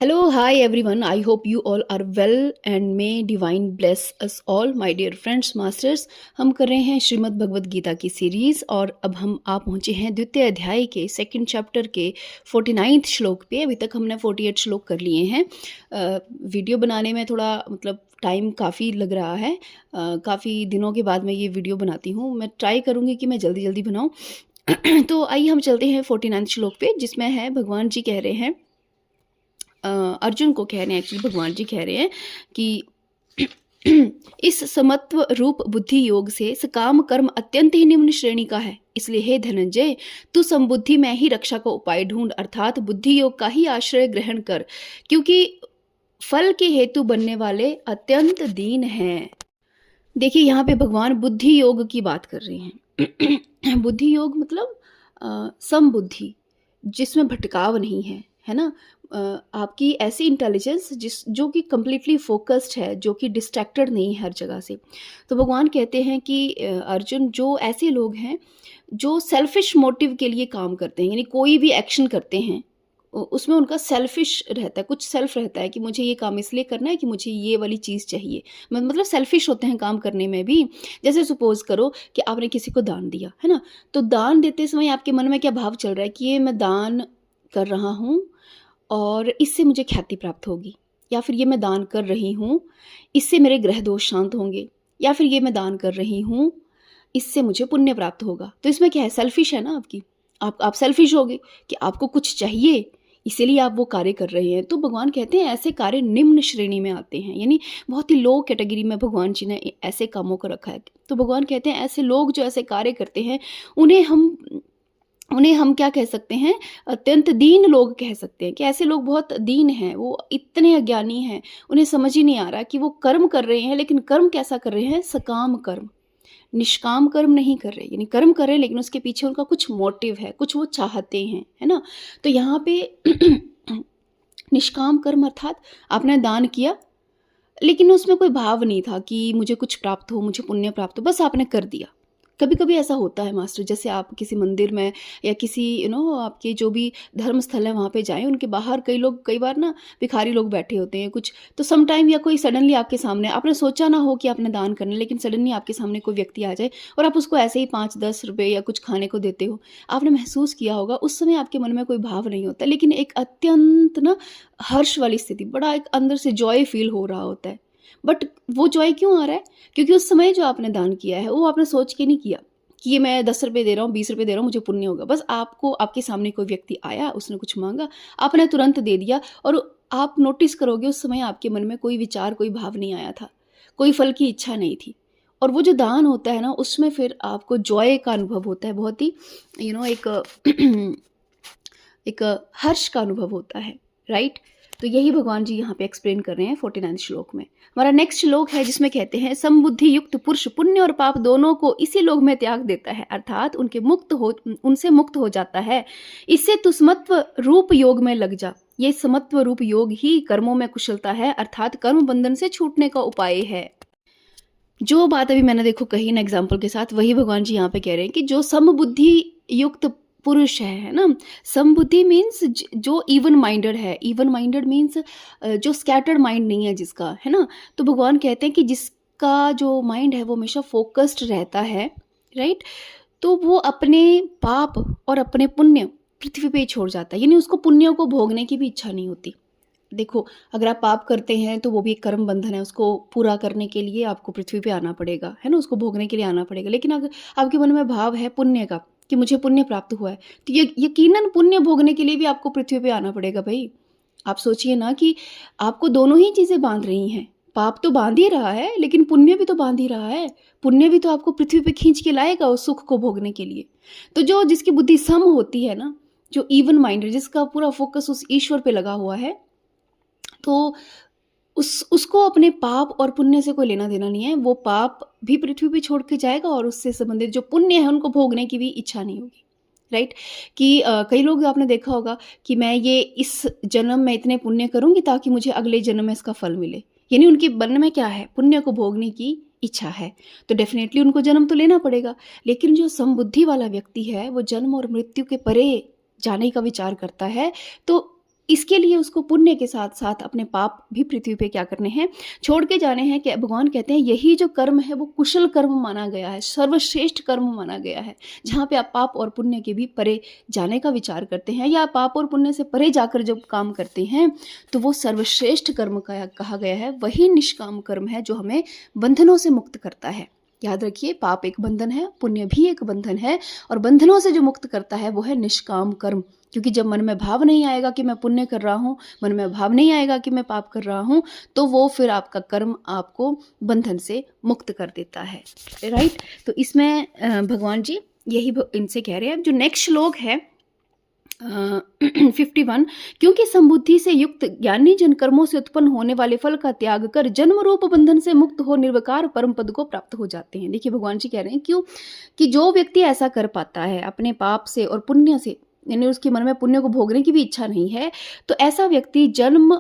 Hello, hi everyone. I hope you all are well and may divine bless us all, my dear friends, masters. हम कर रहे हैं श्रीमद् भगवद गीता की series और अब हम पहुंचे हैं द्वितीय अध्याय के सेकंड चैप्टर के 49th श्लोक पे। अभी तक हमने 48 श्लोक कर लिए हैं। वीडियो बनाने में थोड़ा टाइम काफ़ी लग रहा है। काफ़ी दिनों के बाद मैं ये वीडियो बनाती हूँ। मैं ट्राई करूँगी कि मैं जल्दी जल्दी बनाऊँ। तो आइए हम चलते हैं 49th श्लोक पे, जिसमें है भगवान जी कह रहे हैं, अर्जुन को कह रहे हैं, एक्चुअली भगवान जी कह रहे हैं कि इस समत्व रूप बुद्धि योग से सकाम कर्म अत्यंत ही निम्न श्रेणी का है। इसलिए हे धनंजय, तू समबुद्धि में ही रक्षा का उपाय ढूंढ, अर्थात बुद्धि योग का ही आश्रय ग्रहण कर, क्योंकि फल के हेतु बनने वाले अत्यंत दीन हैं। देखिए, यहाँ पे भगवान बुद्धि योग की बात कर रहे हैं। बुद्धि योग मतलब समबुद्धि, जिसमें भटकाव नहीं है ना। आपकी ऐसी इंटेलिजेंस जो कि कम्प्लीटली फोकस्ड है, जो कि डिस्ट्रैक्टेड नहीं है हर जगह से। तो भगवान कहते हैं कि अर्जुन, जो ऐसे लोग हैं जो सेल्फिश मोटिव के लिए काम करते हैं, यानी कोई भी एक्शन करते हैं उसमें उनका सेल्फिश रहता है, कुछ सेल्फ रहता है कि मुझे ये काम इसलिए करना है कि मुझे ये वाली चीज़ चाहिए। मतलब सेल्फिश होते हैं काम करने में भी। जैसे सपोज करो कि आपने किसी को दान दिया है ना, तो दान देते समय आपके मन में क्या भाव चल रहा है कि ये मैं दान कर रहा हूँ और इससे मुझे ख्याति प्राप्त होगी, या फिर ये मैं दान कर रही हूँ इससे मेरे ग्रह दोष शांत होंगे, या फिर ये मैं दान कर रही हूँ इससे मुझे पुण्य प्राप्त होगा। तो इसमें क्या है, सेल्फिश है ना आपकी। आप सेल्फिश होगे कि आपको कुछ चाहिए, इसीलिए आप वो कार्य कर रहे हैं। तो भगवान कहते हैं ऐसे कार्य निम्न श्रेणी में आते हैं, यानी बहुत ही लो कैटेगरी में भगवान जी ने ऐसे कामों को रखा है। तो भगवान कहते हैं ऐसे लोग जो ऐसे कार्य करते हैं उन्हें हम क्या कह सकते हैं, अत्यंत दीन लोग कह सकते हैं। कि ऐसे लोग बहुत दीन हैं, वो इतने अज्ञानी हैं, उन्हें समझ ही नहीं आ रहा कि वो कर्म कर रहे हैं, लेकिन कर्म कैसा कर रहे हैं, सकाम कर्म, निष्काम कर्म नहीं कर रहे। यानी कर्म कर रहे हैं लेकिन उसके पीछे उनका कुछ मोटिव है, कुछ वो चाहते हैं, है ना। तो यहाँ पे निष्काम कर्म अर्थात आपने दान किया लेकिन उसमें कोई भाव नहीं था कि मुझे कुछ प्राप्त हो, मुझे पुण्य प्राप्त हो, बस आपने कर दिया। कभी कभी ऐसा होता है मास्टर, जैसे आप किसी मंदिर में या किसी आपके जो भी धर्म स्थल है वहाँ पे जाएं, उनके बाहर कई बार ना भिखारी लोग बैठे होते हैं कुछ। तो सम टाइम या कोई सडनली आपके सामने, आपने सोचा ना हो कि आपने दान करना, लेकिन सडनली आपके सामने कोई व्यक्ति आ जाए और आप उसको ऐसे ही 5-10 रुपये या कुछ खाने को देते हो। आपने महसूस किया होगा उस समय आपके मन में कोई भाव नहीं होता, लेकिन एक अत्यंत ना हर्ष वाली स्थिति, बड़ा एक अंदर से जॉय फील हो रहा होता है। बट वो जॉय क्यों आ रहा है, क्योंकि उस समय जो आपने दान किया है वो आपने सोच के नहीं किया कि ये मैं 10 रुपये दे रहा हूँ, 20 रुपये दे रहा हूँ, मुझे पुण्य होगा। बस आपके सामने कोई व्यक्ति आया, उसने कुछ मांगा, आपने तुरंत दे दिया। और आप नोटिस करोगे उस समय आपके मन में कोई विचार, कोई भाव नहीं आया था, कोई फल की इच्छा नहीं थी। और वो जो दान होता है ना, उसमें फिर आपको जॉय का अनुभव होता है, बहुत ही एक एक हर्ष का अनुभव होता है, राइट। तो यही भगवान जी यहाँ पे एक्सप्लेन कर रहे हैं 49 श्लोक में। हमारा नेक्स्ट श्लोक है जिसमें कहते हैं, समबुद्धि युक्त पुरुष पुण्य और पाप दोनों को इसी लोक में त्याग देता है, अर्थात उनसे मुक्त हो जाता है। इससे तू समत्व रूप योग में लग जा। ये समत्व रूप योग ही कर्मों में कुशलता है, अर्थात कर्म बंधन से छूटने का उपाय है। जो बात अभी मैंने देखो कही ना एग्जाम्पल के साथ, वही भगवान जी यहाँ पे कह रहे हैं कि जो समबुद्धि युक्त पुरुष है ना। समबुद्धि मीन्स जो इवन माइंडेड है। इवन माइंडेड मीन्स जो स्कैटर्ड माइंड नहीं है जिसका, है ना। तो भगवान कहते हैं कि जिसका जो माइंड है वो हमेशा फोकस्ड रहता है, राइट। तो वो अपने पाप और अपने पुण्य पृथ्वी पे ही छोड़ जाता है, यानी उसको पुण्यों को भोगने की भी इच्छा नहीं होती। देखो, अगर आप पाप करते हैं तो वो भी एक कर्म बंधन है, उसको पूरा करने के लिए आपको पृथ्वी पे आना पड़ेगा, है ना, उसको भोगने के लिए आना पड़ेगा। लेकिन अगर आपके मन में भाव है पुण्य का कि मुझे पुण्य प्राप्त हुआ है, तो ये यकीनन पुण्य भोगने के लिए भी आपको पृथ्वी पे आना पड़ेगा भाई। आप सोचिए ना कि आपको दोनों ही चीज़ें बांध रही हैं। पाप तो बांध ही रहा है लेकिन पुण्य भी तो बांध ही रहा है। पुण्य भी तो आपको पृथ्वी पे खींच के लाएगा उस सुख को भोगने के लिए। तो जिसकी बुद्धि सम होती है ना, जो इवन माइंडेड, जिसका पूरा फोकस उस ईश्वर पे लगा हुआ है, तो उसको अपने पाप और पुण्य से कोई लेना देना नहीं है। वो पाप भी पृथ्वी पे छोड़ के जाएगा और उससे संबंधित जो पुण्य है उनको भोगने की भी इच्छा नहीं होगी, राइट। कि कई लोग आपने देखा होगा कि मैं ये इस जन्म में इतने पुण्य करूंगी ताकि मुझे अगले जन्म में इसका फल मिले, यानी उनके मन में क्या है, पुण्य को भोगने की इच्छा है। तो डेफिनेटली उनको जन्म तो लेना पड़ेगा। लेकिन जो समबुद्धि वाला व्यक्ति है वो जन्म और मृत्यु के परे जाने का विचार करता है। तो इसके लिए उसको पुण्य के साथ साथ अपने पाप भी पृथ्वी पे क्या करने हैं, छोड़ के जाने हैं। कि भगवान कहते हैं यही जो कर्म है वो कुशल कर्म माना गया है, सर्वश्रेष्ठ कर्म माना गया है, जहाँ पे आप पाप और पुण्य के भी परे जाने का विचार करते हैं, या पाप और पुण्य से परे जाकर जब काम करते हैं तो वो सर्वश्रेष्ठ कर्म का कहा गया है। वही निष्काम कर्म है जो हमें बंधनों से मुक्त करता है। याद रखिए, पाप एक बंधन है, पुण्य भी एक बंधन है, और बंधनों से जो मुक्त करता है वो है निष्काम कर्म। क्योंकि जब मन में भाव नहीं आएगा कि मैं पुण्य कर रहा हूँ, मन में भाव नहीं आएगा कि मैं पाप कर रहा हूँ, तो वो फिर आपका कर्म आपको बंधन से मुक्त कर देता है। राइट। तो इसमें भगवान जी यही इनसे कह रहे हैं। जो नेक्स्ट श्लोक है 51, क्योंकि समबुद्धि से युक्त ज्ञानी जन कर्मों से उत्पन्न होने वाले फल का त्याग कर जन्म रूप बंधन से मुक्त हो निर्विकार परम पद को प्राप्त हो जाते हैं। देखिए भगवान जी कह रहे हैं क्यों, कि जो व्यक्ति ऐसा कर पाता है अपने पाप से और पुण्य से, यानी उसके मन में पुण्य को भोगने की भी इच्छा नहीं है, तो ऐसा व्यक्ति जन्म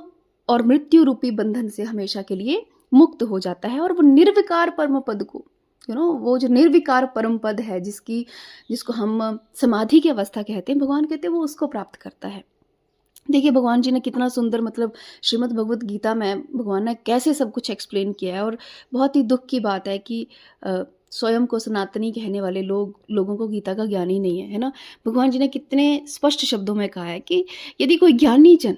और मृत्यु रूपी बंधन से हमेशा के लिए मुक्त हो जाता है, और वो निर्विकार परम पद को, वो जो निर्विकार परम पद है जिसको हम समाधि की अवस्था कहते हैं, भगवान कहते हैं वो उसको प्राप्त करता है। देखिए भगवान जी ने कितना सुंदर, मतलब श्रीमद् भगवत गीता में भगवान ने कैसे सब कुछ एक्सप्लेन किया है। और बहुत ही दुख की बात है कि स्वयं को सनातनी कहने वाले लोगों को गीता का ज्ञान ही नहीं है, है ना। भगवान जी ने कितने स्पष्ट शब्दों में कहा है कि यदि कोई ज्ञानी जन,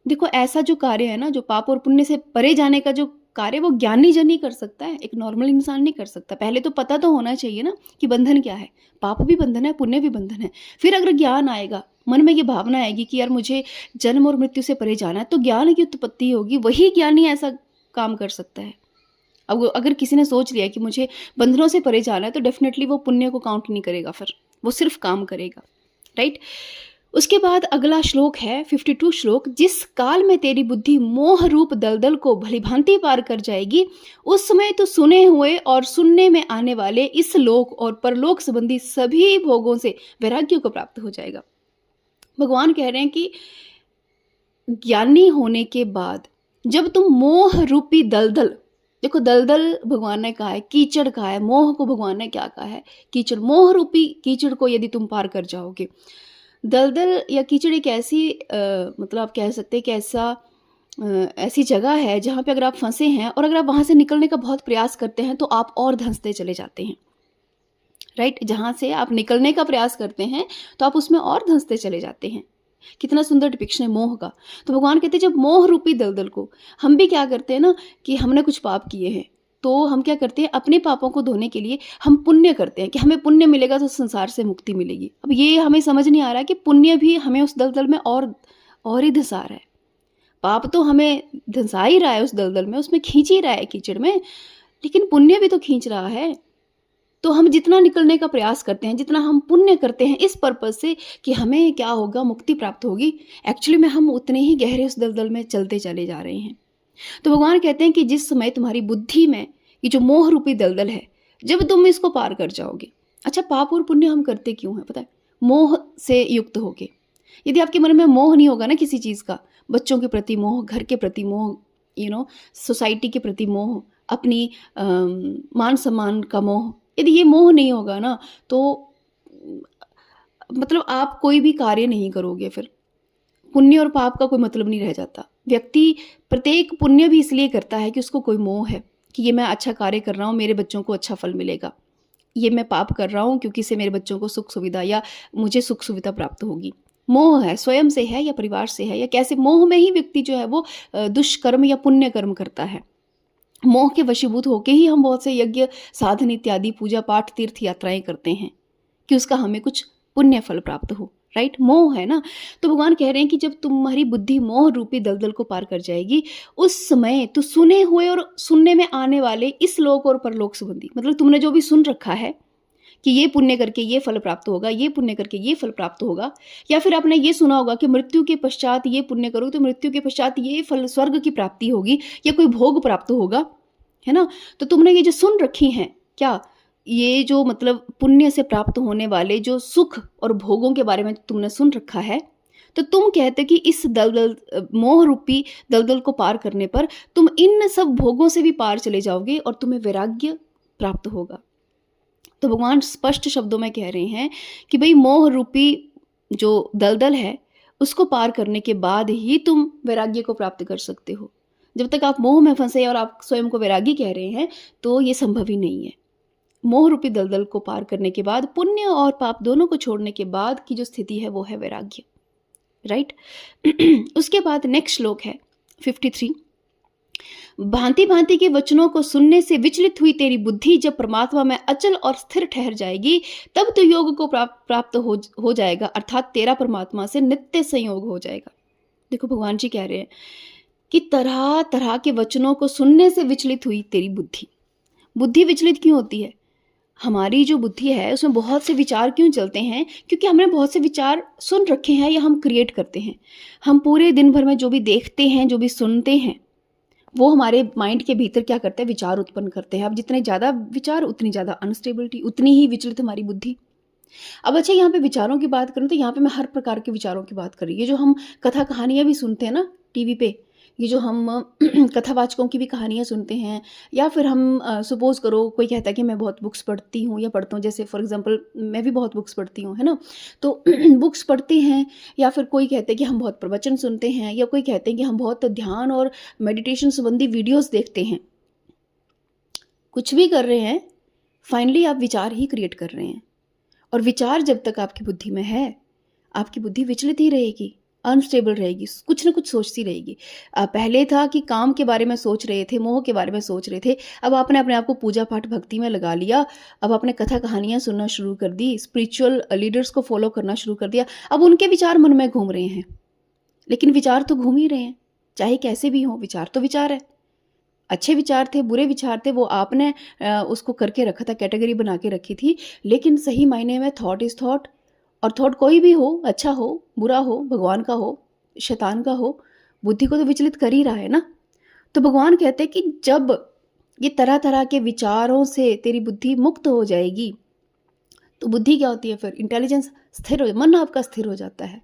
देखो ऐसा जो कार्य है ना, जो पाप और पुण्य से परे जाने का जो कार्य, वो ज्ञानी जन ही कर सकता है, एक नॉर्मल इंसान नहीं कर सकता। पहले तो पता तो होना चाहिए ना कि बंधन क्या है, पाप भी बंधन है, पुण्य भी बंधन है। फिर अगर ज्ञान आएगा, मन में ये भावना आएगी कि यार मुझे जन्म और मृत्यु से परे जाना है, तो ज्ञान की उत्पत्ति होगी, वही ज्ञानी ऐसा काम कर सकता है। अब अगर किसी ने सोच लिया कि मुझे बंधनों से परे जाना है, तो डेफिनेटली वो पुण्य को काउंट नहीं करेगा, फिर वो सिर्फ काम करेगा। राइट। उसके बाद अगला श्लोक है 52 श्लोक, जिस काल में तेरी बुद्धि मोह रूप दलदल को भलीभांति पार कर जाएगी, उस समय तो सुने हुए और सुनने में आने वाले इस लोक और परलोक संबंधी सभी भोगों से वैराग्य को प्राप्त हो जाएगा। भगवान कह रहे हैं कि ज्ञानी होने के बाद जब तुम मोह रूपी दलदल, देखो दलदल भगवान ने कहा है, कीचड़ कहा है, मोह को भगवान ने क्या कहा है, कीचड़, मोह रूपी कीचड़ को यदि तुम पार कर जाओगे। दलदल या कीचड़ एक ऐसी मतलब आप कह सकते हैं कि ऐसी जगह है जहाँ पे अगर आप फंसे हैं और अगर आप वहाँ से निकलने का बहुत प्रयास करते हैं तो आप और धंसते चले जाते हैं। राइट। जहाँ से आप निकलने का प्रयास करते हैं तो आप उसमें और धंसते चले जाते हैं। कितना सुंदर डिपिक्शन है मोह का। तो भगवान कहते हैं जब मोह रूपी दलदल को, हम भी क्या करते हैं ना कि हमने कुछ पाप किए हैं, तो हम क्या करते हैं, अपने पापों को धोने के लिए हम पुण्य करते हैं कि हमें पुण्य मिलेगा तो संसार से मुक्ति मिलेगी। अब ये हमें समझ नहीं आ रहा है कि पुण्य भी हमें उस दलदल में और ही धंसा रहा है। पाप तो हमें धंसा ही रहा है उस दलदल में, उसमें खींच ही रहा है कीचड़ में, लेकिन पुण्य भी तो खींच रहा है। तो हम जितना निकलने का प्रयास करते हैं, जितना हम पुण्य करते हैं इस पर्पज से कि हमें क्या होगा, मुक्ति प्राप्त होगी, एक्चुअली में हम उतने ही गहरे उस दलदल में चलते चले जा रहे हैं। तो भगवान कहते हैं कि जिस समय तुम्हारी बुद्धि में ये जो मोह रूपी दलदल है, जब तुम इसको पार कर जाओगे। अच्छा, पाप और पुण्य हम करते क्यों हैं पता है? मोह से युक्त होके। यदि आपके मन में मोह नहीं होगा ना किसी चीज़ का, बच्चों के प्रति मोह, घर के प्रति मोह, सोसाइटी के प्रति मोह, अपनी मान सम्मान का मोह, यदि ये मोह नहीं होगा ना, तो मतलब आप कोई भी कार्य नहीं करोगे। फिर पुण्य और पाप का कोई मतलब नहीं रह जाता। व्यक्ति प्रत्येक पुण्य भी इसलिए करता है कि उसको कोई मोह है कि ये मैं अच्छा कार्य कर रहा हूँ, मेरे बच्चों को अच्छा फल मिलेगा। ये मैं पाप कर रहा हूँ क्योंकि इससे मेरे बच्चों को सुख सुविधा या मुझे सुख सुविधा प्राप्त होगी। मोह है, स्वयं से है या परिवार से है या कैसे, मोह में ही व्यक्ति जो है वो दुष्कर्म या पुण्य कर्म करता है। मोह के वशीभूत होके ही हम बहुत से यज्ञ, साधन इत्यादि, पूजा पाठ, तीर्थ यात्राएं करते हैं कि उसका हमें कुछ पुण्य फल प्राप्त हो। राइट, मोह है ना। तो भगवान कह रहे हैं कि जब तुम्हारी बुद्धि मोह रूपी दलदल को पार कर जाएगी, उस समय तो सुने हुए और सुनने में आने वाले इस लोक और परलोक संबंधी, मतलब तुमने जो भी सुन रखा है कि ये पुण्य करके ये फल प्राप्त होगा, ये पुण्य करके ये फल प्राप्त होगा, या फिर आपने ये सुना होगा कि मृत्यु के पश्चात ये पुण्य करोगे तो मृत्यु के पश्चात ये फल, स्वर्ग की प्राप्ति होगी या कोई भोग प्राप्त होगा, है ना। तो तुमने ये जो सुन रखी हैं, क्या ये जो मतलब पुण्य से प्राप्त होने वाले जो सुख और भोगों के बारे में तुमने सुन रखा है, तो तुम कहते कि इस दलदल, मोह रूपी दलदल को पार करने पर तुम इन सब भोगों से भी पार चले जाओगे और तुम्हें वैराग्य प्राप्त होगा। तो भगवान स्पष्ट शब्दों में कह रहे हैं कि भाई मोह रूपी जो दलदल है उसको पार करने के बाद ही तुम वैराग्य को प्राप्त कर सकते हो। जब तक आप मोह में फंसे और आप स्वयं को वैरागी कह रहे हैं तो ये संभव ही नहीं है। मोह रूपी दलदल को पार करने के बाद, पुण्य और पाप दोनों को छोड़ने के बाद की जो स्थिति है वो है वैराग्य, राइट। उसके बाद नेक्स्ट श्लोक है 53। भांति भांति के वचनों को सुनने से विचलित हुई तेरी बुद्धि जब परमात्मा में अचल और स्थिर ठहर जाएगी, तब तो योग को प्राप्त हो जाएगा, अर्थात तेरा परमात्मा से नित्य संयोग हो जाएगा। देखो भगवान जी कह रहे हैं कि तरह तरह के वचनों को सुनने से विचलित हुई तेरी बुद्धि। बुद्धि विचलित क्यों होती है? हमारी जो बुद्धि है उसमें बहुत से विचार क्यों चलते हैं? क्योंकि हमने बहुत से विचार सुन रखे हैं या हम क्रिएट करते हैं। हम पूरे दिन भर में जो भी देखते हैं, जो भी सुनते हैं, वो हमारे माइंड के भीतर क्या करते हैं? विचार उत्पन्न करते हैं। अब जितने ज़्यादा विचार उतनी ज़्यादा अनस्टेबिलिटी, उतनी ही विचलित हमारी बुद्धि। अब अच्छा, यहाँ पे विचारों की बात करूँ तो यहाँ पे मैं हर प्रकार के विचारों की बात कर रही हूँ। ये जो हम कथा कहानियाँ भी सुनते हैं ना टीवी पे, ये जो हम कथावाचकों की भी कहानियाँ सुनते हैं, या फिर हम सपोज करो कोई कहता है कि मैं बहुत बुक्स पढ़ती हूँ या पढ़ता हूँ, जैसे फॉर एग्जांपल मैं भी बहुत बुक्स पढ़ती हूँ, है ना। तो बुक्स पढ़ते हैं, या फिर कोई कहते हैं कि हम बहुत प्रवचन सुनते हैं, या कोई कहते हैं कि हम बहुत ध्यान और मेडिटेशन संबंधी वीडियोस देखते हैं। कुछ भी कर रहे हैं, फाइनली आप विचार ही क्रिएट कर रहे हैं। और विचार जब तक आपकी बुद्धि में है, आपकी बुद्धि विचलित ही रहेगी, अनस्टेबल रहेगी, कुछ ना कुछ सोचती रहेगी। पहले था कि काम के बारे में सोच रहे थे, मोह के बारे में सोच रहे थे, अब आपने अपने आप को पूजा पाठ भक्ति में लगा लिया, अब आपने कथा कहानियाँ सुनना शुरू कर दी, स्पिरिचुअल लीडर्स को फॉलो करना शुरू कर दिया। अब उनके विचार मन में घूम रहे हैं, लेकिन विचार तो घूम ही रहे हैं, चाहे कैसे भी हो, विचार तो विचार है। अच्छे विचार थे, बुरे विचार थे, वो आपने उसको करके रखा था, कैटेगरी बना के रखी थी। लेकिन सही मायने में थॉट इज़ थॉट, और थॉट कोई भी हो, अच्छा हो, बुरा हो, भगवान का हो, शैतान का हो, बुद्धि को तो विचलित कर ही रहा है ना। तो भगवान कहते हैं कि जब ये तरह तरह के विचारों से तेरी बुद्धि मुक्त हो जाएगी, तो बुद्धि क्या होती है फिर? इंटेलिजेंस स्थिर हो, मन आपका स्थिर हो जाता है।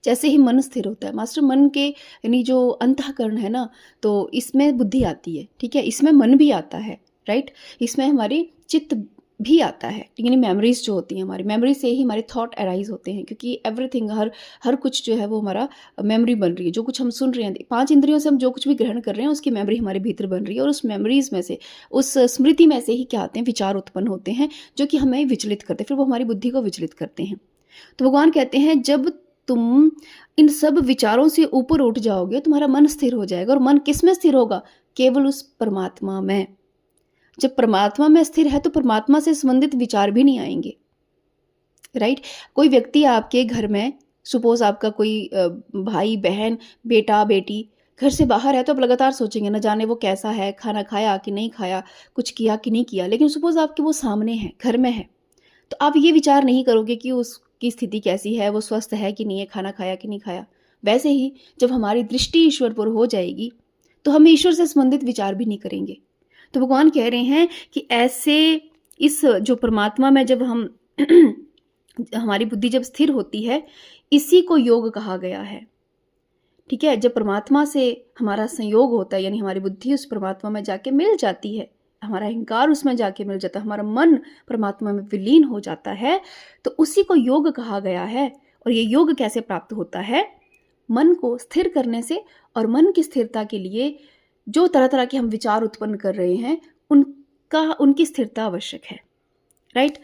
जैसे ही मन स्थिर होता है मास्टर, मन के यानी जो अंतःकरण है ना, तो इसमें बुद्धि आती है, ठीक है, इसमें मन भी आता है, राइट, इसमें हमारी चित्त भी आता है, यानी मेमोरीज जो होती हैं, हमारी मेमोरी से ही हमारे थॉट अराइज होते हैं, क्योंकि एवरीथिंग, हर कुछ जो है वो हमारा मेमोरी बन रही है। जो कुछ हम सुन रहे हैं, 5 इंद्रियों से हम जो कुछ भी ग्रहण कर रहे हैं, उसकी मेमोरी हमारे भीतर बन रही है, और उस मेमोरीज में से, उस स्मृति में से ही क्या आते हैं? विचार उत्पन्न होते हैं, जो कि हमें विचलित करते हैं, फिर वो हमारी बुद्धि को विचलित करते हैं। तो भगवान कहते हैं जब तुम इन सब विचारों से ऊपर उठ जाओगे, तुम्हारा मन स्थिर हो जाएगा। और मन किस में स्थिर होगा? केवल उस परमात्मा में। जब परमात्मा में स्थिर है तो परमात्मा से संबंधित विचार भी नहीं आएंगे, राइट। कोई व्यक्ति आपके घर में, सपोज आपका कोई भाई बहन, बेटा बेटी घर से बाहर है, तो आप लगातार सोचेंगे न जाने वो कैसा है, खाना खाया कि नहीं खाया, कुछ किया कि नहीं किया। लेकिन सपोज आपके वो सामने है, घर में है, तो आप ये विचार नहीं करोगे कि उसकी स्थिति कैसी है, वो स्वस्थ है कि नहीं है, खाना खाया कि नहीं खाया। वैसे ही जब हमारी दृष्टि ईश्वर पर हो जाएगी, तो हम ईश्वर से संबंधित विचार भी नहीं करेंगे। तो भगवान कह रहे हैं कि ऐसे इस जो परमात्मा में जब हम हमारी बुद्धि जब स्थिर होती है, इसी को योग कहा गया है, ठीक है। जब परमात्मा से हमारा संयोग होता है, यानी हमारी बुद्धि उस परमात्मा में जाके मिल जाती है, हमारा अहंकार उसमें जाके मिल जाता है, हमारा मन परमात्मा में विलीन हो जाता है, तो उसी को योग कहा गया है। और ये योग कैसे प्राप्त होता है? मन को स्थिर करने से। और मन की स्थिरता के लिए जो तरह तरह के हम विचार उत्पन्न कर रहे हैं, उनकी स्थिरता आवश्यक है, राइट।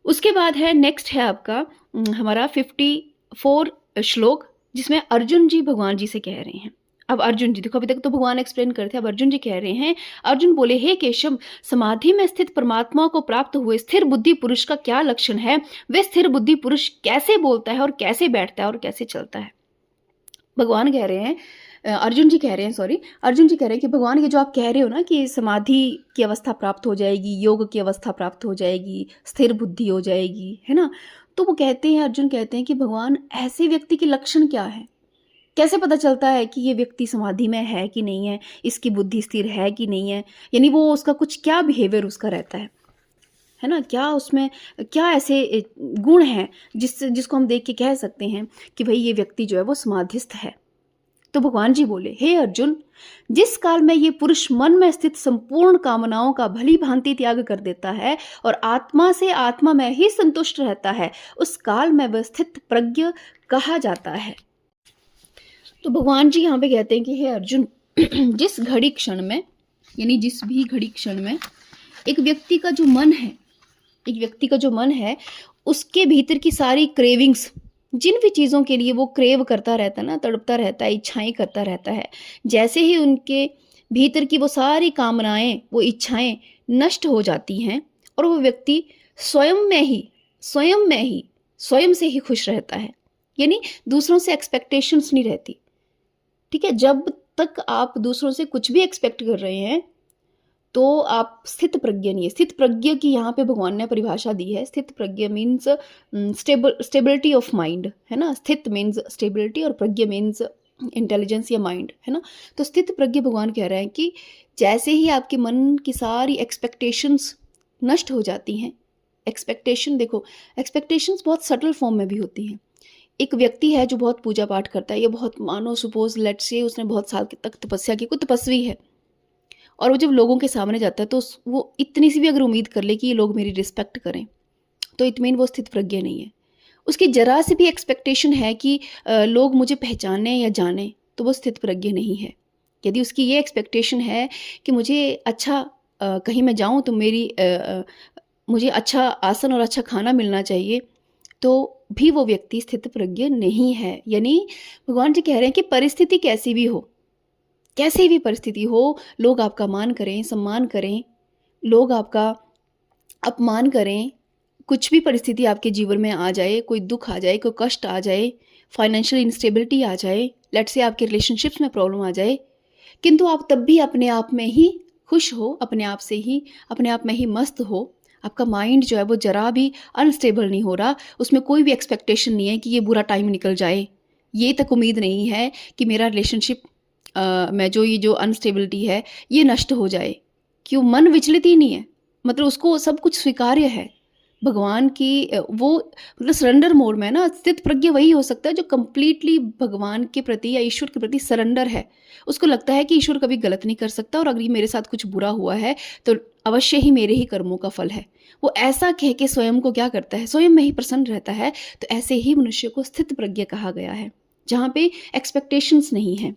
उसके बाद है नेक्स्ट है आपका हमारा 54 श्लोक, जिसमें अर्जुन जी भगवान जी से कह रहे हैं। अब अर्जुन जी, देखो अभी तक तो भगवान एक्सप्लेन करते हैं, अब अर्जुन जी कह रहे हैं। अर्जुन बोले, हे केशव, समाधि में स्थित परमात्मा को प्राप्त हुए स्थिर बुद्धि पुरुष का क्या लक्षण है? वे स्थिर बुद्धि पुरुष कैसे बोलता है और कैसे बैठता है और कैसे चलता है? भगवान कह रहे हैं, अर्जुन जी कह रहे हैं कि भगवान, ये जो आप कह रहे हो ना कि समाधि की अवस्था प्राप्त हो जाएगी, योग की अवस्था प्राप्त हो जाएगी, स्थिर बुद्धि हो जाएगी, है ना। तो वो कहते हैं, अर्जुन कहते हैं कि भगवान, ऐसे व्यक्ति के लक्षण क्या है? कैसे पता चलता है कि ये व्यक्ति समाधि में है कि नहीं है, इसकी बुद्धि स्थिर है कि नहीं है? यानी वो उसका कुछ क्या बिहेवियर उसका रहता है ना, क्या उसमें क्या ऐसे गुण हैं जिसको हम देख के कह सकते हैं कि भाई ये व्यक्ति जो है वो समाधिस्थ है। तो भगवान जी बोले, हे अर्जुन, जिस काल में ये पुरुष मन में स्थित संपूर्ण कामनाओं का भली भांति त्याग कर देता है और आत्मा से आत्मा में ही संतुष्ट रहता है, उस काल में वह स्थित प्रज्ञ कहा जाता है। तो भगवान जी यहाँ पे कहते हैं कि हे अर्जुन, जिस घड़ी क्षण में, यानी जिस भी घड़ी क्षण में एक व्यक्ति का जो मन है, एक व्यक्ति का जो मन है, उसके भीतर की सारी क्रेविंग्स, जिन भी चीज़ों के लिए वो क्रेव करता रहता है ना, तड़पता रहता है, इच्छाएं करता रहता है, जैसे ही उनके भीतर की वो सारी कामनाएं, वो इच्छाएं नष्ट हो जाती हैं और वो व्यक्ति स्वयं में ही स्वयं में ही स्वयं से ही खुश रहता है, यानी दूसरों से एक्सपेक्टेशंस नहीं रहती। ठीक है, जब तक आप दूसरों से कुछ भी एक्सपेक्ट कर रहे हैं तो आप स्थित प्रज्ञ नहीं है। स्थित प्रज्ञ की यहाँ पे भगवान ने परिभाषा दी है। स्थित प्रज्ञ मीन्स स्टेबिलिटी ऑफ माइंड, है ना। स्थित मीन्स स्टेबिलिटी और प्रज्ञ मीन्स इंटेलिजेंस या माइंड, है ना। तो स्थित प्रज्ञ भगवान कह रहे हैं कि जैसे ही आपके मन की सारी एक्सपेक्टेशंस नष्ट हो जाती हैं, एक्सपेक्टेशन देखो, एक्सपेक्टेशंस बहुत सटल फॉर्म में भी होती हैं। एक व्यक्ति है जो बहुत पूजा पाठ करता है, या बहुत, मानो सपोज लेट से उसने बहुत साल तक तपस्या की, कोई तपस्वी है, और वो जब लोगों के सामने जाता है तो वो इतनी सी भी अगर उम्मीद कर ले कि ये लोग मेरी रिस्पेक्ट करें, तो इट मीन वो स्थित प्रज्ञ नहीं है। उसकी जरा से भी एक्सपेक्टेशन है कि लोग मुझे पहचाने या जाने, तो वो स्थित प्रज्ञ नहीं है। यदि उसकी ये एक्सपेक्टेशन है कि मुझे अच्छा कहीं मैं जाऊं तो मुझे अच्छा आसन और अच्छा खाना मिलना चाहिए, तो भी वो व्यक्ति स्थित प्रज्ञ नहीं है। यानी भगवान जी कह रहे हैं कि परिस्थिति कैसी भी हो, कैसी भी परिस्थिति हो, लोग आपका मान करें, सम्मान करें, लोग आपका अपमान करें, कुछ भी परिस्थिति आपके जीवन में आ जाए, कोई दुख आ जाए, कोई कष्ट आ जाए, फाइनेंशियल इंस्टेबिलिटी आ जाए, लेट्स से आपके रिलेशनशिप्स में प्रॉब्लम आ जाए, किंतु आप तब भी अपने आप में ही खुश हो, अपने आप से ही, अपने आप में ही मस्त हो। आपका माइंड जो है वो जरा भी अनस्टेबल नहीं हो रहा, उसमें कोई भी एक्सपेक्टेशन नहीं है कि ये बुरा टाइम निकल जाए, ये तक उम्मीद नहीं है कि मेरा रिलेशनशिप में जो अनस्टेबिलिटी है ये नष्ट हो जाए। क्यों? मन विचलित ही नहीं है, मतलब उसको सब कुछ स्वीकार्य है। भगवान की वो मतलब सरेंडर मोड में है ना। स्थित प्रज्ञ वही हो सकता है जो कंप्लीटली भगवान के प्रति या ईश्वर के प्रति सरेंडर है। उसको लगता है कि ईश्वर कभी गलत नहीं कर सकता, और अगर ये मेरे साथ कुछ बुरा हुआ है तो अवश्य ही मेरे ही कर्मों का फल है। वो ऐसा कह के स्वयं को क्या करता है, स्वयं में ही प्रसन्न रहता है। तो ऐसे ही मनुष्य को स्थित प्रज्ञ कहा गया है, जहाँ पे एक्सपेक्टेशंस नहीं है।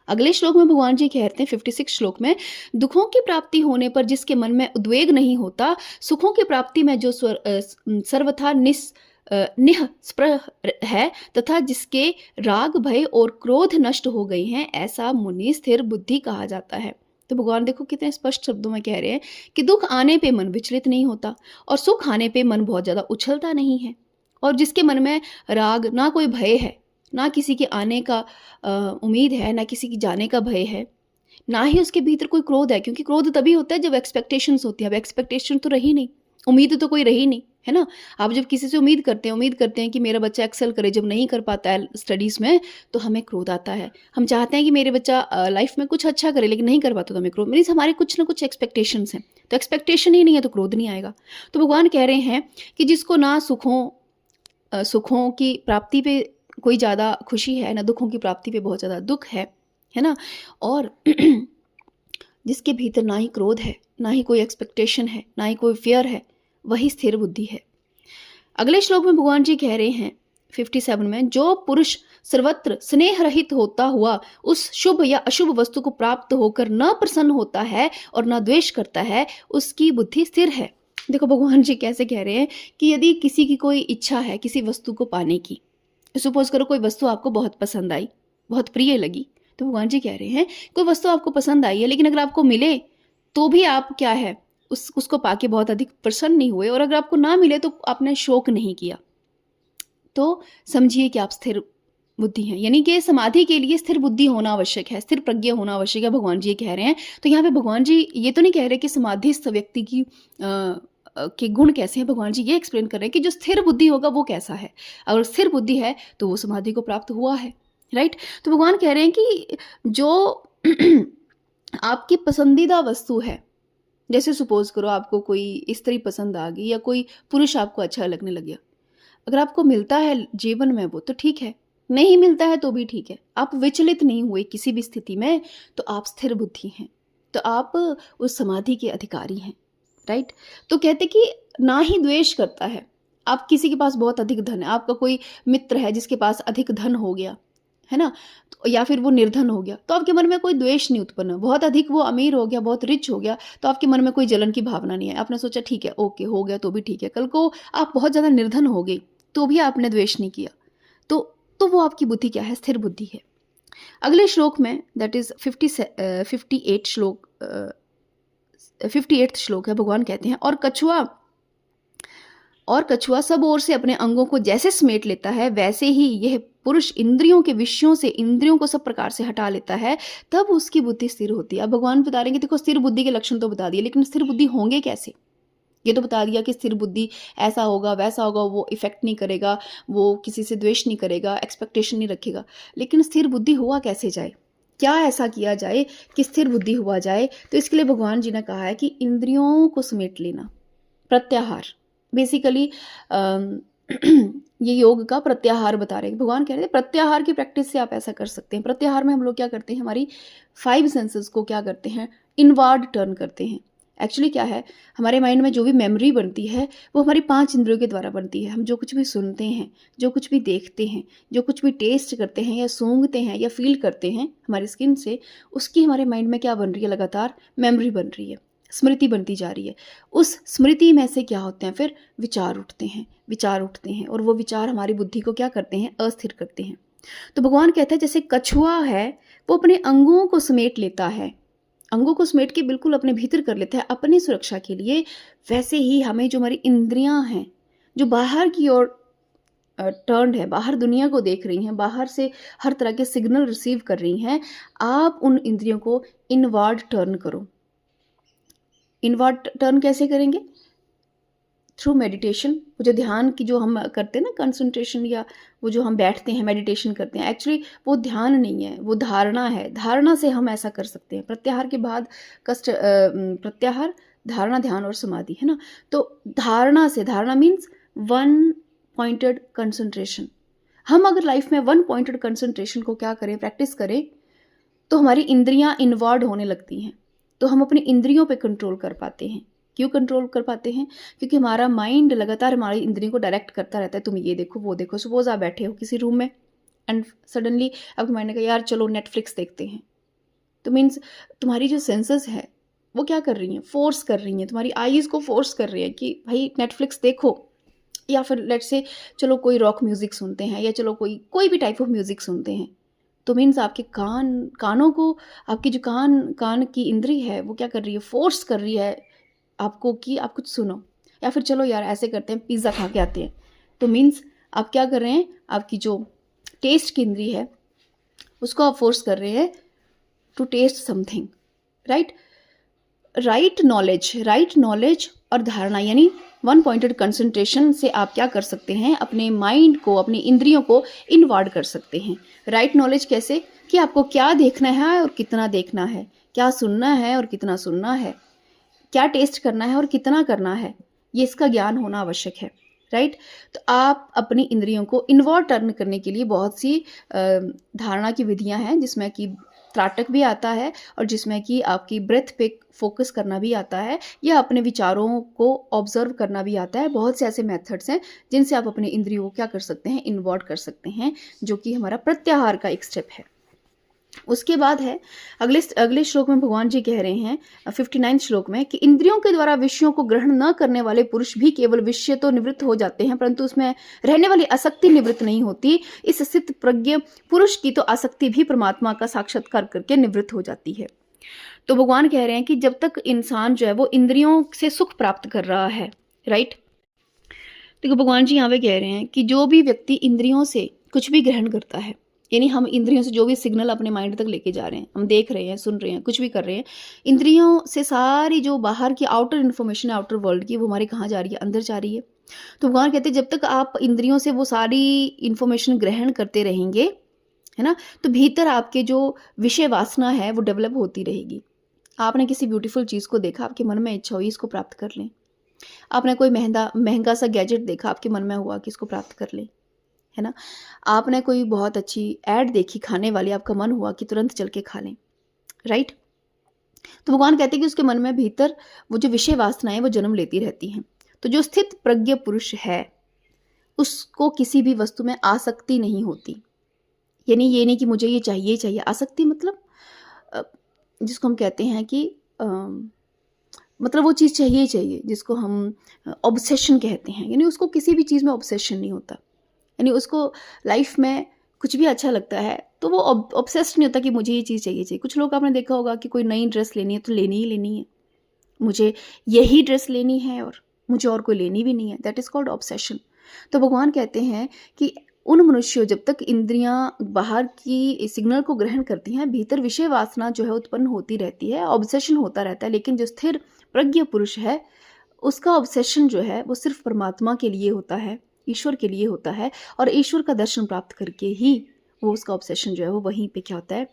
अगले श्लोक में भगवान जी कहते हैं 56 श्लोक में, दुखों की प्राप्ति होने पर जिसके मन में उद्वेग नहीं होता, सुखों की प्राप्ति में जो सर्वथा निःस्पृह है, तथा जिसके राग भय और क्रोध नष्ट हो गए हैं, ऐसा मुनि स्थिर बुद्धि कहा जाता है। तो भगवान देखो कितने स्पष्ट शब्दों में कह रहे हैं कि दुख आने पे मन विचलित नहीं होता, और सुख आने पे मन बहुत ज्यादा उछलता नहीं है, और जिसके मन में राग, ना कोई भय है, ना किसी के आने का उम्मीद है, ना किसी की जाने का भय है, ना ही उसके भीतर कोई क्रोध है, क्योंकि क्रोध तभी होता है जब एक्सपेक्टेशंस होती है। अब एक्सपेक्टेशन तो रही नहीं, उम्मीद तो कोई रही नहीं, है ना। आप जब किसी से उम्मीद करते हैं कि मेरा बच्चा एक्सेल करे, जब नहीं कर पाता है स्टडीज़ में तो हमें क्रोध आता है। हम चाहते हैं कि मेरे बच्चा लाइफ में कुछ अच्छा करे, लेकिन नहीं कर पाता तो हमें क्रोध, मीन्स हमारे कुछ ना कुछ एक्सपेक्टेशंस हैं। तो एक्सपेक्टेशन ही नहीं है तो क्रोध नहीं आएगा। तो भगवान कह रहे हैं कि जिसको ना सुखों की प्राप्ति पे कोई ज़्यादा खुशी है, ना दुखों की प्राप्ति पे बहुत ज़्यादा दुख है ना, और जिसके भीतर ना ही क्रोध है, ना ही कोई एक्सपेक्टेशन है, ना ही कोई फियर है, वही स्थिर बुद्धि है। अगले श्लोक में भगवान जी कह रहे हैं 57 में, जो पुरुष सर्वत्र स्नेह रहित होता हुआ उस शुभ या अशुभ वस्तु को प्राप्त होकर न प्रसन्न होता है और न द्वेष करता है, उसकी बुद्धि स्थिर है। देखो भगवान जी कैसे कह रहे हैं कि यदि किसी की कोई इच्छा है किसी वस्तु को पाने की, सपोज करो कोई वस्तु आपको बहुत पसंद आई, बहुत प्रिय लगी, तो भगवान जी कह रहे हैं कोई वस्तु आपको पसंद आई है, लेकिन अगर आपको मिले तो भी आप क्या है, उसको पाके बहुत अधिक प्रसन्न नहीं हुए, और अगर आपको ना मिले तो आपने शोक नहीं किया, तो समझिए कि आप स्थिर बुद्धि हैं। यानी कि समाधि के लिए स्थिर बुद्धि होना आवश्यक है, स्थिर प्रज्ञ होना आवश्यक है, भगवान जी ये कह रहे हैं। तो यहाँ पे भगवान जी ये तो नहीं कह रहे कि समाधिस्थ व्यक्ति की के गुण कैसे हैं, भगवान जी ये एक्सप्लेन कर रहे हैं कि जो स्थिर बुद्धि होगा वो कैसा है। अगर स्थिर बुद्धि है तो वो समाधि को प्राप्त हुआ है, राइट। तो भगवान कह रहे हैं कि जो आपकी पसंदीदा वस्तु है, जैसे सपोज करो आपको कोई स्त्री पसंद आ गई या कोई पुरुष आपको अच्छा लगने लग गया, अगर आपको मिलता है जीवन में वो तो ठीक है, नहीं मिलता है तो भी ठीक है, आप विचलित नहीं हुए किसी भी स्थिति में, तो आप स्थिर बुद्धि हैं, तो आप उस समाधि के अधिकारी हैं, राइट। तो कहते कि ना ही द्वेष करता है। आप किसी के पास बहुत अधिक धन है, आपका कोई मित्र है जिसके पास अधिक धन हो गया, है ना? तो या फिर वो निर्धन हो गया, तो आपके मन में कोई द्वेष नहीं उत्पन्न हुआ। बहुत अधिक वो अमीर हो गया, बहुत रिच हो गया, तो आपके मन में कोई जलन की भावना नहीं है। आपने सोचा ठीक है, ओके हो गया तो भी ठीक है। कल को आप बहुत ज़्यादा निर्धन हो गए, तो भी आपने द्वेष नहीं किया। तो वो आपकी बुद्धि क्या है? स्थिर बुद्धि है। अगले श्लोक में, दैट इज़ 58 श्लोक 58th श्लोक है, भगवान कहते हैं, और कछुआ सब ओर से अपने अंगों को जैसे समेट लेता है, वैसे ही यह पुरुष इंद्रियों के विषयों से इंद्रियों को सब प्रकार से हटा लेता है, तब उसकी बुद्धि स्थिर होती है। अब भगवान बता रहे हैं कि देखो, स्थिर बुद्धि के लक्षण तो बता दिए, लेकिन स्थिर बुद्धि होंगे कैसे? ये तो बता दिया कि स्थिर बुद्धि ऐसा होगा, वैसा होगा, वो इफेक्ट नहीं करेगा, वो किसी से द्वेष नहीं करेगा, एक्सपेक्टेशन नहीं रखेगा। लेकिन स्थिर बुद्धि हुआ कैसे जाए? क्या ऐसा किया जाए कि स्थिर बुद्धि हुआ जाए? तो इसके लिए भगवान जी ने कहा है कि इंद्रियों को समेट लेना, प्रत्याहार। बेसिकली ये योग का प्रत्याहार बता रहे हैं। भगवान कह रहे थे प्रत्याहार की प्रैक्टिस से आप ऐसा कर सकते हैं। प्रत्याहार में हम लोग क्या करते हैं? हमारी 5 सेंसेस को क्या करते हैं? इनवर्ड टर्न करते हैं। एक्चुअली क्या है, हमारे माइंड में जो भी मेमोरी बनती है वो हमारी 5 इंद्रियों के द्वारा बनती है। हम जो कुछ भी सुनते हैं, जो कुछ भी देखते हैं, जो कुछ भी टेस्ट करते हैं या सूंघते हैं या फील करते हैं हमारी स्किन से, उसकी हमारे माइंड में क्या बन रही है? लगातार मेमोरी बन रही है, स्मृति बनती जा रही है। उस स्मृति में से क्या होते हैं? फिर विचार उठते हैं और वो विचार हमारी बुद्धि को क्या करते हैं? अस्थिर करते हैं। तो भगवान कहते हैं जैसे कछुआ है, वो अपने अंगों को समेट लेता है, अंगों को समेट के बिल्कुल अपने भीतर कर लेता है अपनी सुरक्षा के लिए, वैसे ही हमें जो हमारी इंद्रियां हैं, जो बाहर की ओर टर्न्ड है, बाहर दुनिया को देख रही हैं, बाहर से हर तरह के सिग्नल रिसीव कर रही हैं, आप उन इंद्रियों को इनवर्ड टर्न करो। इनवर्ड टर्न कैसे करेंगे? Through meditation. वो जो ध्यान की जो हम करते हैं ना, कंसंट्रेशन, या वो जो हम बैठते हैं मेडिटेशन करते हैं, एक्चुअली वो ध्यान नहीं है, वो धारणा है। धारणा से हम ऐसा कर सकते हैं। प्रत्याहार के बाद प्रत्याहार, धारणा, ध्यान और समाधि, है ना? तो धारणा मीन्स वन पॉइंटेड कंसंट्रेशन। हम अगर लाइफ में वन पॉइंटेड कंसंट्रेशन को क्या करें? प्रैक्टिस करें, तो हमारी इंद्रियां इन्वॉल्व होने लगती हैं, तो हम अपनी इंद्रियों पे कंट्रोल कर पाते हैं। क्यों कंट्रोल कर पाते हैं? क्योंकि हमारा माइंड लगातार हमारी इंद्रियों को डायरेक्ट करता रहता है। तुम ये देखो, वो देखो। सपोज आप बैठे हो किसी रूम में एंड सडनली आपके माइंड ने कहा यार चलो नेटफ्लिक्स देखते हैं, तो मीन्स तुम्हारी जो सेंसेस है वो क्या कर रही हैं? फोर्स कर रही हैं, तुम्हारी आईज को फोर्स कर रही है कि भाई नेटफ्लिक्स देखो। या फिर लेट से चलो कोई रॉक म्यूजिक सुनते हैं, या चलो कोई भी टाइप ऑफ म्यूजिक सुनते हैं, तो मीन्स आपके कानों को, आपकी जो कान की इंद्री है वो क्या कर रही है? फोर्स कर रही है आपको कि आप कुछ सुनो। या फिर चलो यार ऐसे करते हैं, पिज़्ज़ा खा के आते हैं, तो मीन्स आप क्या कर रहे हैं? आपकी जो टेस्ट की इंद्री है उसको आप फोर्स कर रहे हैं to test something, right? Right knowledge और धारणा, यानी वन पॉइंटेड कंसंट्रेशन से आप क्या कर सकते हैं? अपने माइंड को, अपनी इंद्रियों को इनवर्ड कर सकते हैं। राइट नॉलेज कैसे? कि आपको क्या देखना है और कितना देखना है, क्या सुनना है और कितना सुनना है, क्या टेस्ट करना है और कितना करना है, ये इसका ज्ञान होना आवश्यक है, राइट? तो आप अपनी इंद्रियों को इनवर्ड टर्न करने के लिए बहुत सी धारणा की विधियां हैं, जिसमें कि त्राटक भी आता है और जिसमें कि आपकी ब्रेथ पे फोकस करना भी आता है, या अपने विचारों को ऑब्जर्व करना भी आता है। बहुत से ऐसे मेथड्स हैं जिनसे आप अपने इंद्रियों को क्या कर सकते हैं? इनवर्ड कर सकते हैं, जो कि हमारा प्रत्याहार का एक स्टेप है। उसके बाद है अगले श्लोक में भगवान जी कह रहे हैं 59 श्लोक में कि इंद्रियों के द्वारा विषयों को ग्रहण न करने वाले पुरुष भी केवल विषय तो निवृत्त हो जाते हैं, परंतु उसमें रहने वाली आसक्ति निवृत्त नहीं होती। इस स्थित प्रज्ञ पुरुष की तो आसक्ति भी परमात्मा का साक्षात्कार करके निवृत्त हो जाती है। तो भगवान कह रहे हैं कि जब तक इंसान जो है वो इंद्रियों से सुख प्राप्त कर रहा है, राइट? तो भगवान जी यहाँ पे कह रहे हैं कि जो भी व्यक्ति इंद्रियों से कुछ भी ग्रहण करता है, यानी हम इंद्रियों से जो भी सिग्नल अपने माइंड तक लेके जा रहे हैं, हम देख रहे हैं, सुन रहे हैं, कुछ भी कर रहे हैं, इंद्रियों से सारी जो बाहर की आउटर इन्फॉर्मेशन है, आउटर वर्ल्ड की, वो हमारी कहाँ जा रही है? अंदर जा रही है। तो भगवान कहते हैं जब तक आप इंद्रियों से वो सारी इन्फॉर्मेशन ग्रहण करते रहेंगे, है ना, तो भीतर आपके जो विषय वासना है वो डेवलप होती रहेगी। आपने किसी ब्यूटीफुल चीज़ को देखा, आपके मन में इच्छा हुई इसको प्राप्त कर लें। आपने कोई महंगा सा गैजेट देखा, आपके मन में हुआ कि इसको प्राप्त कर लें, है ना? आपने कोई बहुत अच्छी ऐड देखी खाने वाली, आपका मन हुआ कि तुरंत चल के खा लें, राइट? तो भगवान कहते हैं कि उसके मन में भीतर वो जो विषय वासनाएं वो जन्म लेती रहती हैं। तो जो स्थित प्रज्ञ पुरुष है उसको किसी भी वस्तु में आसक्ति नहीं होती। यानी ये नहीं कि मुझे ये चाहिए ही चाहिए। आसक्ति मतलब अ, जिसको हम कहते हैं कि मतलब वो चीज़ चाहिए ही चाहिए, जिसको हम ऑब्सेशन कहते हैं, यानी उसको किसी भी चीज़ में ऑब्सेशन नहीं होता। यानी उसको लाइफ में कुछ भी अच्छा लगता है तो वो ऑब्सेस्ड नहीं होता कि मुझे ये चीज़ चाहिए चाहिए। कुछ लोग आपने देखा होगा कि कोई नई ड्रेस लेनी है तो लेनी ही लेनी है, मुझे यही ड्रेस लेनी है और मुझे और कोई लेनी भी नहीं है। That is called obsession. तो भगवान कहते हैं कि उन मनुष्यों, जब तक इंद्रियां बाहर की सिग्नल को ग्रहण करती हैं, भीतर विषय वासना जो है उत्पन्न होती रहती है, ऑब्सेशन होता रहता है। लेकिन जो स्थिर प्रज्ञ पुरुष है, उसका ऑब्सेशन जो है वो सिर्फ परमात्मा के लिए होता है, ईश्वर के लिए होता है। और ईश्वर का दर्शन प्राप्त करके ही वो उसका ऑब्सेशन जो है वो वहीं पे क्या होता है,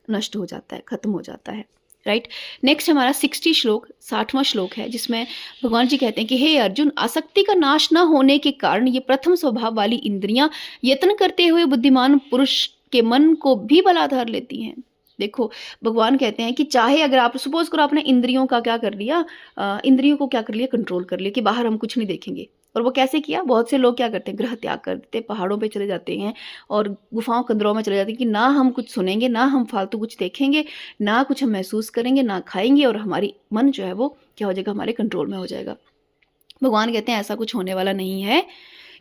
नष्ट हो जाता है, खत्म हो जाता है। राइट। नेक्स्ट हमारा 60 श्लोक, 60वां श्लोक है, जिसमें भगवान जी कहते हैं कि हे अर्जुन, आसक्ति का नाश न होने के कारण ये प्रथम स्वभाव वाली इंद्रियां यत्न करते हुए बुद्धिमान पुरुष के मन को भी बलात्कार लेती हैं। देखो, भगवान कहते हैं कि चाहे अगर आप सपोज करो आपने इंद्रियों का क्या कर लिया, इंद्रियों को क्या कर लिया, कंट्रोल कर लिया कि बाहर हम कुछ नहीं देखेंगे। और वो कैसे किया, बहुत से लोग क्या करते हैं, गृह त्याग कर देते हैं, पहाड़ों पे चले जाते हैं और गुफाओं कंदरों में चले जाते हैं कि ना हम कुछ सुनेंगे, ना हम फालतू कुछ देखेंगे, ना कुछ हम महसूस करेंगे, ना खाएंगे, और हमारी मन जो है वो क्या हो जाएगा, हमारे कंट्रोल में हो जाएगा। भगवान कहते हैं ऐसा कुछ होने वाला नहीं है,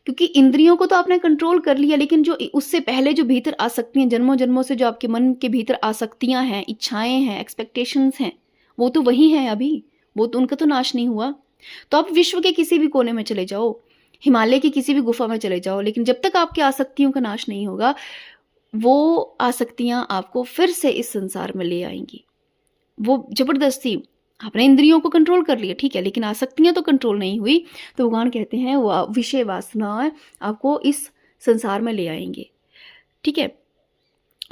क्योंकि इंद्रियों को तो आपने कंट्रोल कर लिया, लेकिन जो उससे पहले जो भीतर आसक्तियां, जन्मों जन्मों से जो आपके मन के भीतर आसक्तियां हैं, इच्छाएं हैं, एक्सपेक्टेशंस हैं, वो तो वही हैं अभी, वो तो उनका तो नाश नहीं हुआ। तो आप विश्व के किसी भी कोने में चले जाओ, हिमालय की किसी भी गुफा में चले जाओ, लेकिन जब तक आपकी आसक्तियों का नाश नहीं होगा, वो आसक्तियां आपको फिर से इस संसार में ले आएंगी। वो जबरदस्ती, आपने इंद्रियों को कंट्रोल कर लिया, ठीक है, लेकिन आसक्तियां तो कंट्रोल नहीं हुई। तो भगवान कहते हैं वो विषय वासना आपको इस संसार में ले आएंगे। ठीक है।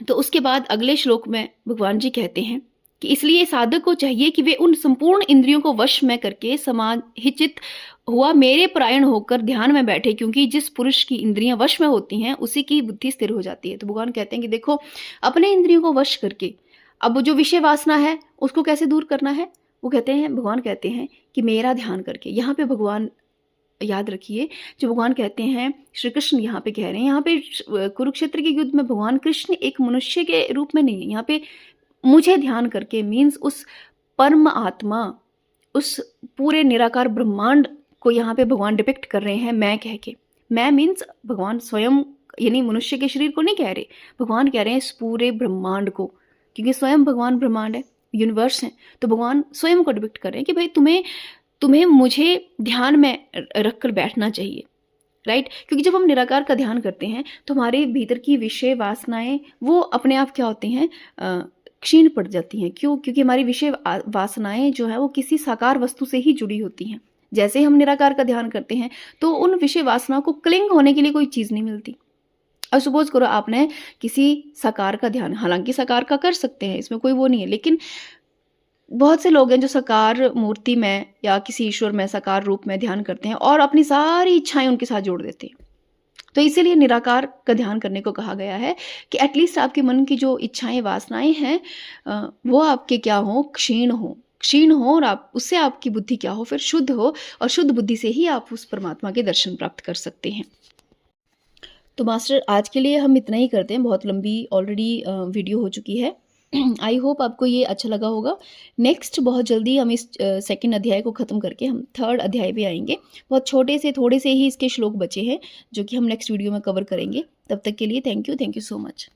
तो उसके बाद अगले श्लोक में भगवान जी कहते हैं कि इसलिए साधक को चाहिए कि वे उन संपूर्ण इंद्रियों को वश में करके समाहित हुआ मेरे परायण होकर ध्यान में बैठे, क्योंकि जिस पुरुष की इंद्रियां वश में होती हैं उसी की बुद्धि स्थिर हो जाती है। तो भगवान कहते हैं कि देखो, अपने इंद्रियों को वश करके अब जो विषय वासना है उसको कैसे दूर करना है, वो कहते हैं, भगवान कहते हैं कि मेरा ध्यान करके। यहाँ पे भगवान, याद रखिए, जो भगवान कहते हैं, श्री कृष्ण यहाँ पे कह रहे हैं, यहाँ पे कुरुक्षेत्र के युद्ध में भगवान कृष्ण एक मनुष्य के रूप में नहीं है, यहाँ पे मुझे ध्यान करके मीन्स उस परम आत्मा, उस पूरे निराकार ब्रह्मांड को यहाँ पे भगवान डिपिक्ट कर रहे हैं मैं कह के। मैं मीन्स भगवान स्वयं, यानी मनुष्य के शरीर को नहीं कह रहे, भगवान कह रहे हैं इस पूरे ब्रह्मांड को, क्योंकि स्वयं भगवान ब्रह्मांड है, यूनिवर्स है। तो भगवान स्वयं को डिपिक्ट कर रहे हैं कि भाई तुम्हें मुझे ध्यान में रखकर बैठना चाहिए। राइट। क्योंकि जब हम निराकार का ध्यान करते हैं तो हमारे भीतर की विषय वासनाएं वो अपने आप क्या होती हैं, क्षीण पड़ जाती हैं। क्यों? क्योंकि हमारी विषय वासनाएं जो है वो किसी साकार वस्तु से ही जुड़ी होती हैं। जैसे हम निराकार का ध्यान करते हैं तो उन विषय वासनाओं को क्लिंग होने के लिए कोई चीज़ नहीं मिलती। अब सपोज करो आपने किसी साकार का ध्यान, हालांकि साकार का कर सकते हैं, इसमें कोई वो नहीं है, लेकिन बहुत से लोग हैं जो साकार मूर्ति में या किसी ईश्वर में साकार रूप में ध्यान करते हैं और अपनी सारी इच्छाएं उनके साथ जोड़ देते हैं। तो इसीलिए निराकार का ध्यान करने को कहा गया है कि एटलीस्ट आपके मन की जो इच्छाएं वासनाएं हैं वो आपके क्या हो, क्षीण हो और आप उससे आपकी बुद्धि क्या हो, फिर शुद्ध हो, और शुद्ध बुद्धि से ही आप उस परमात्मा के दर्शन प्राप्त कर सकते हैं। तो मास्टर, आज के लिए हम इतना ही करते हैं, बहुत लंबी ऑलरेडी वीडियो हो चुकी है। आई होप आपको ये अच्छा लगा होगा। नेक्स्ट बहुत जल्दी हम इस सेकंड अध्याय को ख़त्म करके हम थर्ड अध्याय पे आएंगे। बहुत थोड़े से ही इसके श्लोक बचे हैं जो कि हम नेक्स्ट वीडियो में कवर करेंगे। तब तक के लिए थैंक यू सो मच।